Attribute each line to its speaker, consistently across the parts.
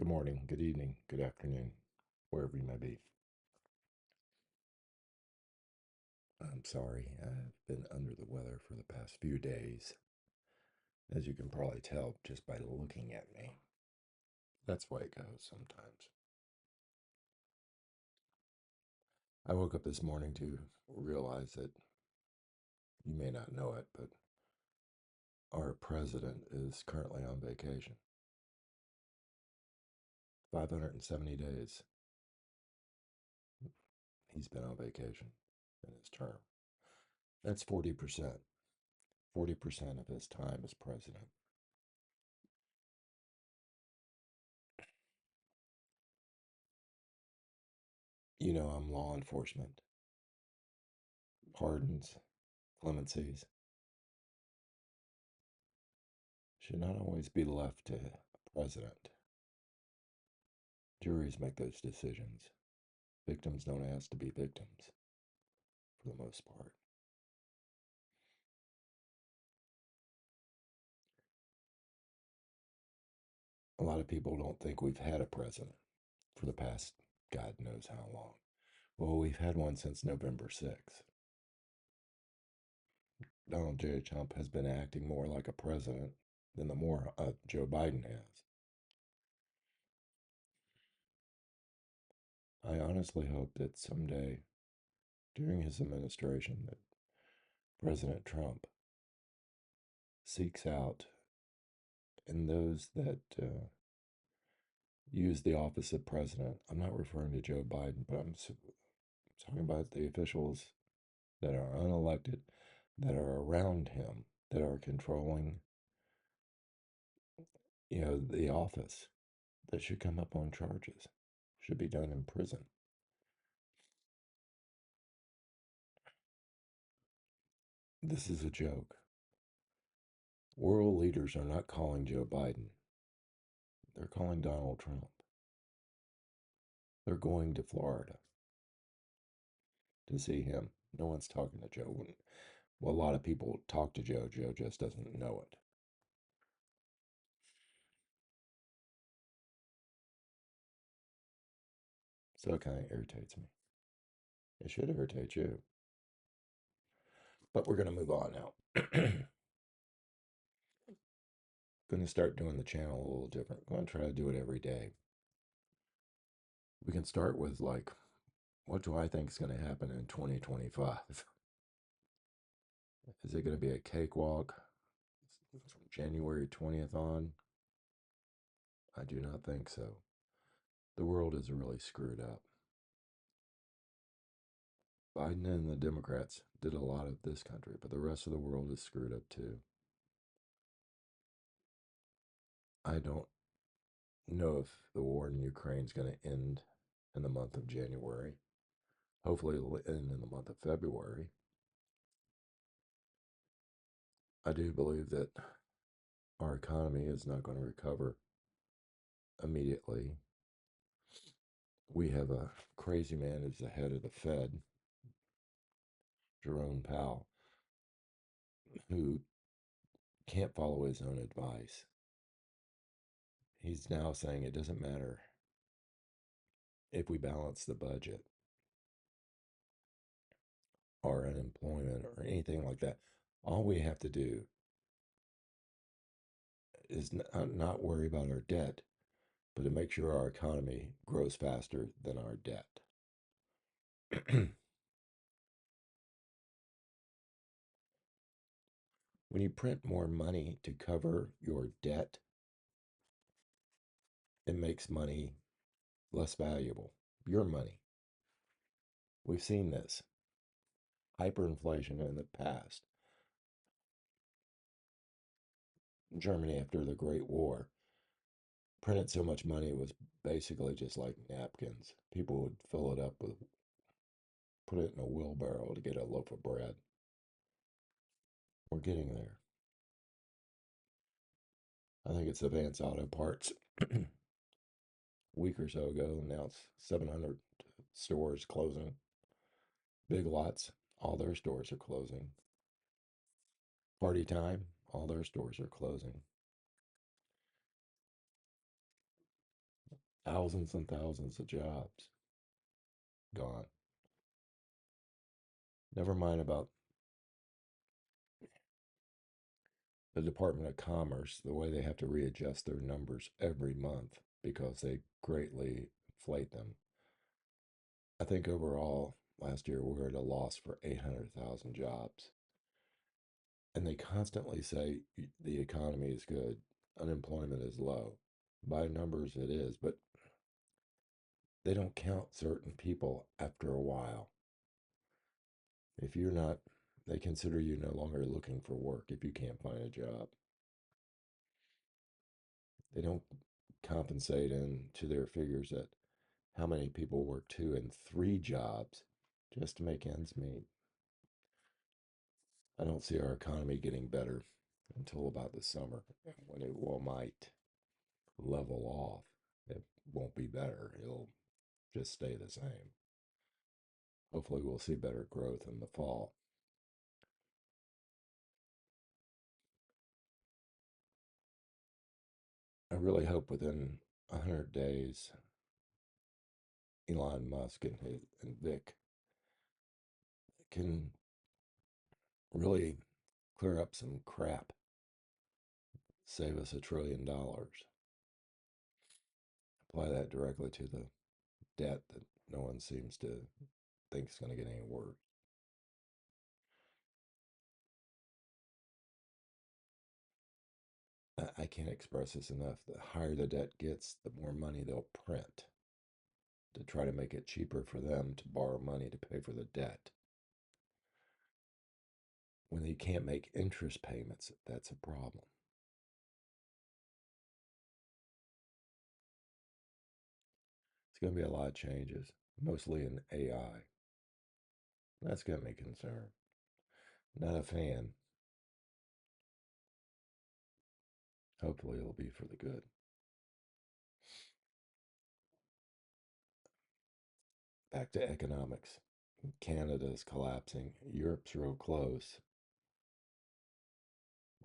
Speaker 1: Good morning, good evening, good afternoon, wherever you may be. I'm sorry, I've been under the weather for the past few days, as you can probably tell just by looking at me. That's the way it goes sometimes. I woke up this morning to realize that you may not know it, but our president is currently on vacation. 570 days he's been on vacation in his term. That's 40%. 40% of his time as president. You know, I'm law enforcement. Pardons, clemencies should not always be left to a president. Juries make those decisions. Victims don't ask to be victims, for the most part. A lot of people don't think we've had a president for the past God knows how long. Well, we've had one since November 6th. Donald J. Trump has been acting more like a president than the more Joe Biden has. I honestly hope that someday during his administration that President Trump seeks out and those that use the office of president. I'm not referring to Joe Biden, but I'm talking about the officials that are unelected, that are around him, that are controlling, the office, that should come up on charges, should be done in prison. This is a joke. World leaders are not calling Joe Biden. They're calling Donald Trump. They're going to Florida to see him. No one's talking to Joe. Well, a lot of people talk to Joe. Joe just doesn't know it. So it kind of irritates me. It should irritate you. But we're going to move on now. Going to start doing the channel a little different. Going to try to do it every day. We can start with, like, what do I think is going to happen in 2025? Is it going to be a cakewalk from January 20th on? I do not think so. The world is really screwed up. Biden and the Democrats did a lot of this country, but the rest of the world is screwed up too. I don't know if the war in Ukraine is going to end in the month of January. Hopefully it'll end in the month of February. I do believe that our economy is not going to recover immediately. We have a crazy man who's the head of the Fed, Jerome Powell, who can't follow his own advice. He's now saying it doesn't matter if we balance the budget or unemployment or anything like that. All we have to do is not worry about our debt, but to make sure our economy grows faster than our debt. When you print more money to cover your debt, it makes money less valuable. Your money. We've seen this. Hyperinflation in the past. Germany, after the Great War, printed so much money it was basically just like napkins. People would fill it up with, put it in a wheelbarrow to get a loaf of bread. We're getting there. I think it's Advance Auto Parts. A week or so ago announced 700 stores closing. Big Lots, all their stores are closing. Party Time, all their stores are closing. Thousands and thousands of jobs gone. Never mind about the Department of Commerce, the way they have to readjust their numbers every month because they greatly inflate them. I think overall, last year we were at a loss for 800,000 jobs. And they constantly say the economy is good, unemployment is low. By numbers, it is, but they don't count certain people after a while. If you're not, they consider you no longer looking for work if you can't find a job. They don't compensate into their figures that how many people work 2 and 3 jobs just to make ends meet. I don't see our economy getting better until about the summer when it will might level off. It won't be better. It'll just stay the same. Hopefully, we'll see better growth in the fall. I really hope within 100 days, Elon Musk and Vic can really clear up some crap, save us $1 trillion, apply that directly to the debt that no one seems to think is going to get any worse. I can't express this enough. The higher the debt gets, the more money they'll print to try to make it cheaper for them to borrow money to pay for the debt. When they can't make interest payments, that's a problem. It's going to be a lot of changes, mostly in AI. That's got me concerned. Not a fan. Hopefully, it'll be for the good. Back to economics. Canada's collapsing. Europe's real close.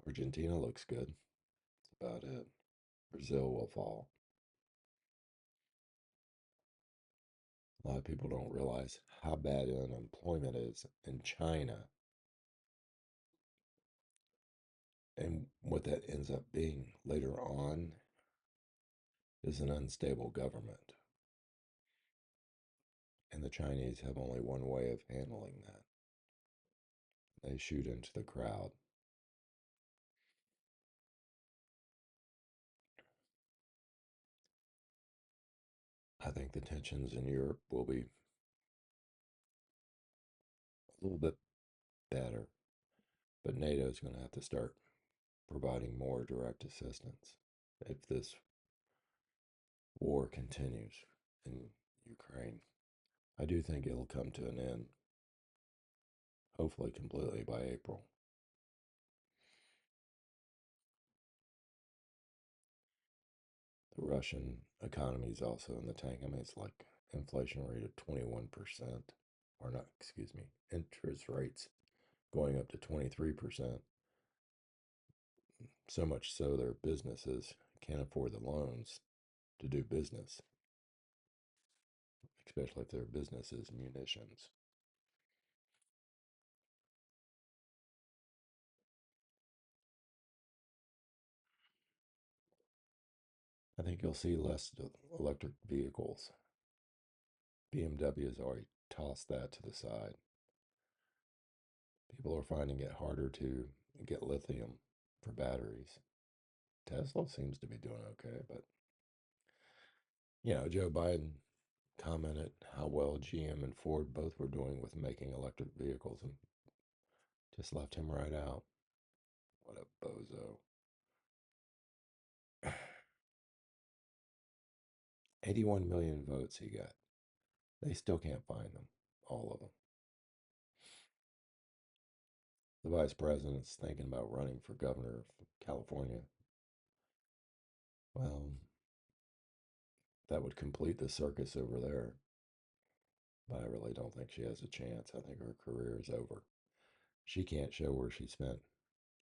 Speaker 1: Argentina looks good. That's about it. Brazil will fall. A lot of people don't realize how bad unemployment is in China and what that ends up being later on is an unstable government. And the Chinese have only one way of handling that. They shoot into the crowd. I think the tensions in Europe will be a little bit better, but NATO is going to have to start providing more direct assistance if this war continues in Ukraine. I do think it'll come to an end, hopefully completely by April. The Russian economy is also in the tank. I mean, it's like inflation rate of 21%, or not, excuse me, interest rates going up to 23%. So much so their businesses can't afford the loans to do business, especially if their business is munitions. I think you'll see less electric vehicles. BMW has already tossed that to the side. People are finding it harder to get lithium for batteries. Tesla seems to be doing okay, but Joe Biden commented how well GM and Ford both were doing with making electric vehicles and just left him right out. What a bozo. 81 million votes he got. They still can't find them, all of them. The vice president's thinking about running for governor of California. Well, that would complete the circus over there. But I really don't think she has a chance. I think her career is over. She can't show where she spent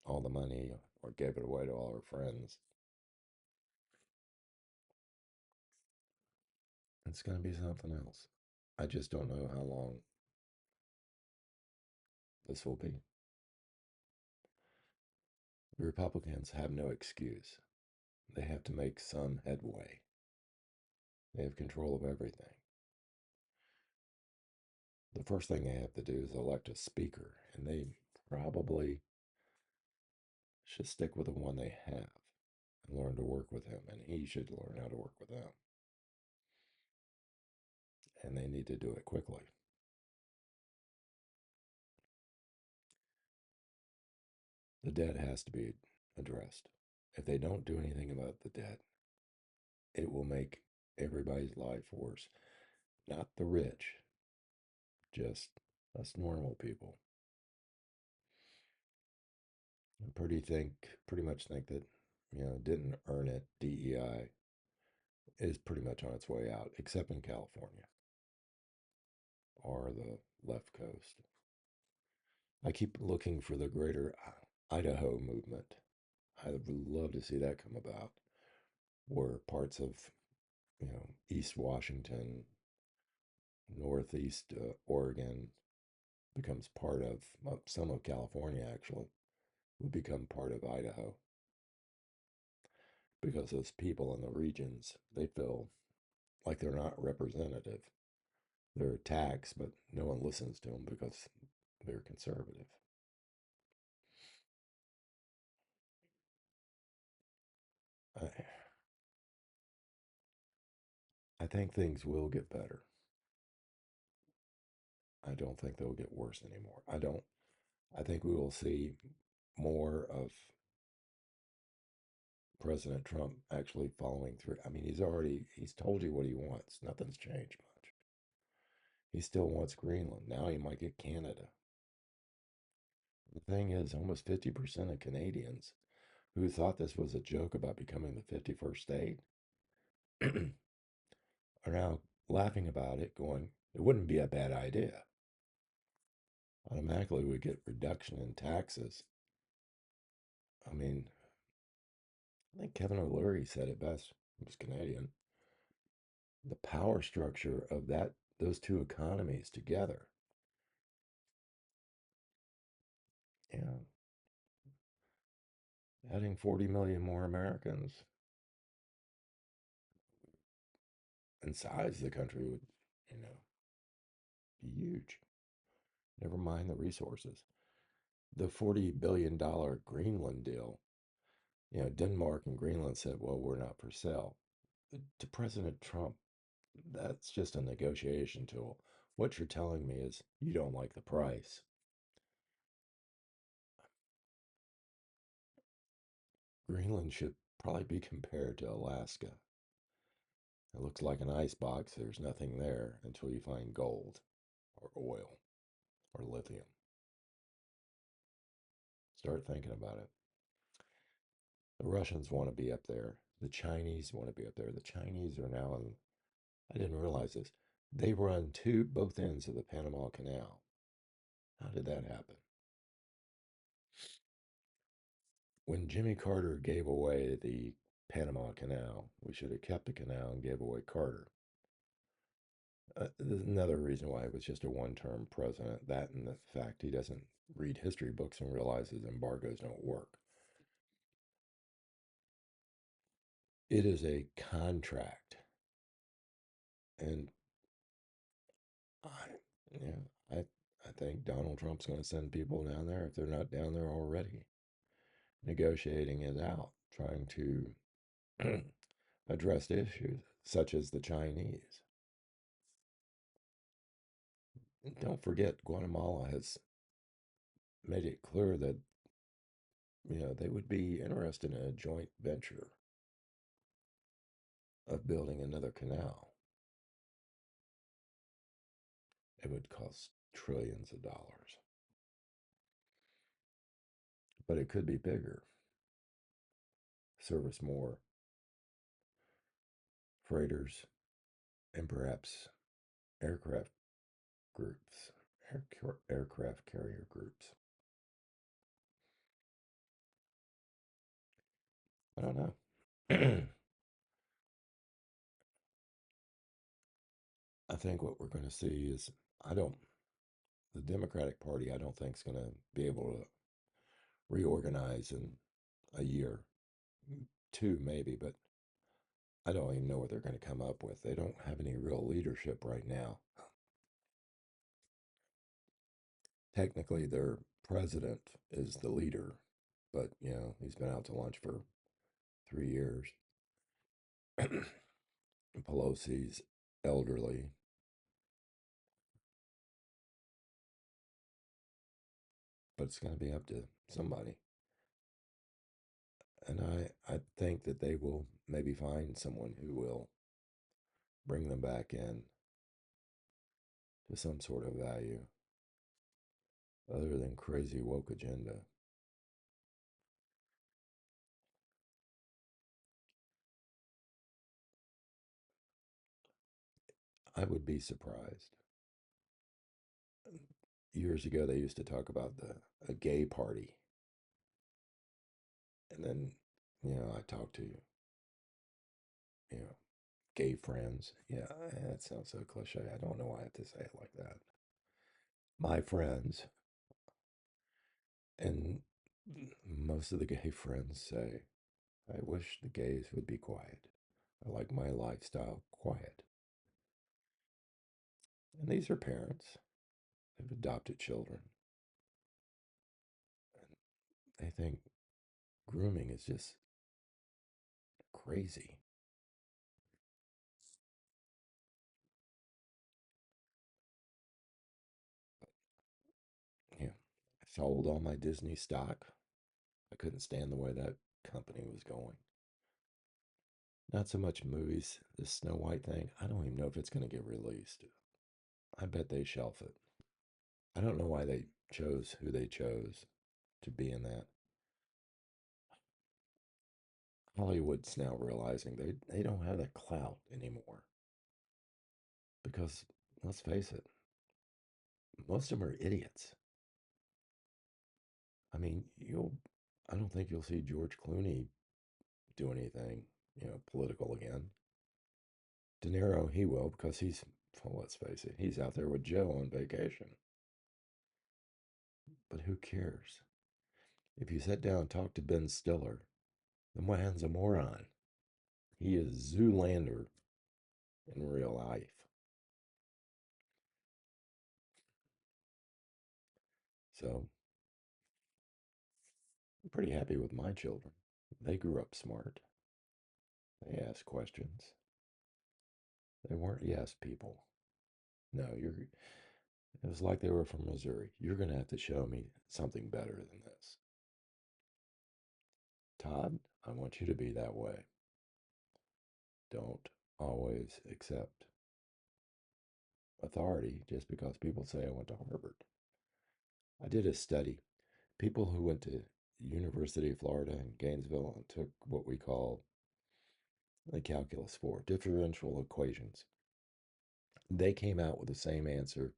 Speaker 1: all the money or gave it away to all her friends. It's going to be something else. I just don't know how long this will be. The Republicans have no excuse. They have to make some headway. They have control of everything. The first thing they have to do is elect a speaker, and they probably should stick with the one they have and learn to work with him, and he should learn how to work with them. And they need to do it quickly. The debt has to be addressed. If they don't do anything about the debt, it will make everybody's life worse. Not the rich, just us normal people. I pretty much think that, didn't earn it. DEI is pretty much on its way out, except in California or the left coast. I keep looking for the greater Idaho movement. I would love to see that come about, where parts of, East Washington, Northeast Oregon becomes part of, some of California actually would become part of Idaho, because those people in the regions, they feel like they're not representative. They're taxed, but no one listens to them because they're conservative. I, I think things will get better. I don't think they'll get worse anymore. I don't. I think we will see more of President Trump actually following through. I mean, he's told you what he wants. Nothing's changed much. He still wants Greenland. Now he might get Canada. The thing is, almost 50% of Canadians who thought this was a joke about becoming the 51st state are now laughing about it, going, it wouldn't be a bad idea. Automatically, we get reduction in taxes. I mean, I think Kevin O'Leary said it best. He was Canadian. The power structure of those two economies together. Yeah, adding 40 million more Americans in size, the country would, you know, be huge. Never mind the resources. The $40 billion Greenland deal, Denmark and Greenland said, well, we're not for sale. To President Trump, that's just a negotiation tool. What you're telling me is you don't like the price. Greenland should probably be compared to Alaska. It looks like an ice box. There's nothing there until you find gold or oil or lithium. Start thinking about it. The Russians want to be up there. The Chinese want to be up there. The Chinese are now in, I didn't realize this. They run both ends of the Panama Canal. How did that happen? When Jimmy Carter gave away the Panama Canal, we should have kept the canal and gave away Carter. There's another reason why he was just a one-term president. That and the fact he doesn't read history books and realizes embargoes don't work. It is a contract, and I, yeah, I think Donald Trump's going to send people down there if they're not down there already, negotiating it out, trying to address issues such as the Chinese. And don't forget, Guatemala has made it clear that they would be interested in a joint venture of building another canal. It would cost trillions of dollars, but it could be bigger, service more freighters and perhaps aircraft groups, aircraft carrier groups. I don't know. I think what we're going to see is I don't the Democratic Party I don't think is going to be able to reorganize in a year, two maybe, but I don't even know what they're going to come up with. They don't have any real leadership right now. Technically, their president is the leader, but he's been out to lunch for 3 years. Pelosi's elderly, but it's going to be up to somebody. And I think that they will maybe find someone who will bring them back in to some sort of value other than crazy woke agenda. I would be surprised. Years ago, they used to talk about a gay party, and then I talked to you know gay friends. Yeah, that sounds so cliche. I don't know why I have to say it like that. My friends, and most of the gay friends say, I wish the gays would be quiet. I like my lifestyle quiet. And these are parents. They've adopted children. And they think grooming is just crazy. Yeah. I sold all my Disney stock. I couldn't stand the way that company was going. Not so much movies. This Snow White thing, I don't even know if it's going to get released. I bet they shelf it. I don't know why they chose who they chose to be in that. Hollywood's now realizing they don't have that clout anymore. Because let's face it, most of them are idiots. I mean, I don't think you'll see George Clooney do anything, political again. De Niro, he will because well, let's face it, he's out there with Joe on vacation. But who cares? If you sit down and talk to Ben Stiller, the man's a moron. He is Zoolander in real life. So I'm pretty happy with my children. They grew up smart. They asked questions. They weren't yes people. No, it was like they were from Missouri. You're going to have to show me something better than this. Todd, I want you to be that way. Don't always accept authority just because people say I went to Harvard. I did a study. People who went to University of Florida in Gainesville and took what we call the calculus 4, differential equations, they came out with the same answer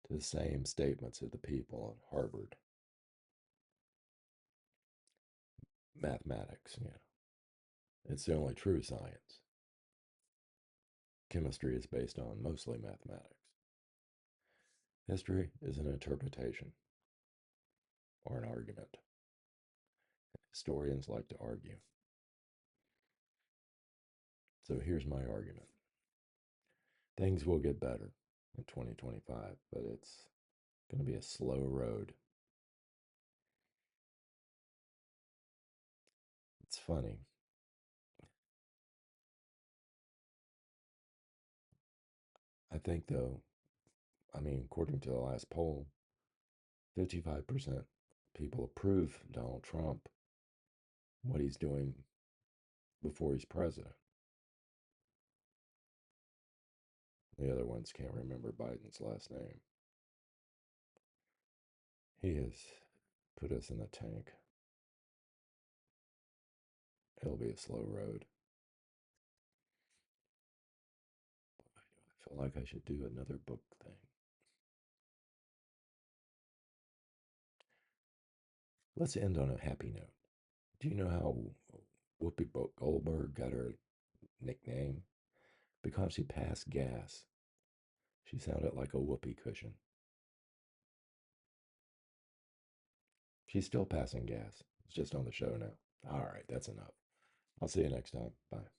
Speaker 1: to the same statements of the people at Harvard. Mathematics, it's the only true science. Chemistry is based on mostly mathematics. History is an interpretation or an argument. Historians like to argue. So here's my argument. Things will get better in 2025, but it's going to be a slow road. It's funny. I think, though, according to the last poll, 55% people approve Donald Trump, what he's doing before he's president. The other ones can't remember Biden's last name. He has put us in the tank. It'll be a slow road. I feel like I should do another book thing. Let's end on a happy note. Do you know how Whoopi Goldberg got her nickname? Because she passed gas. She sounded like a whoopee cushion. She's still passing gas. It's just on the show now. All right, that's enough. I'll see you next time. Bye.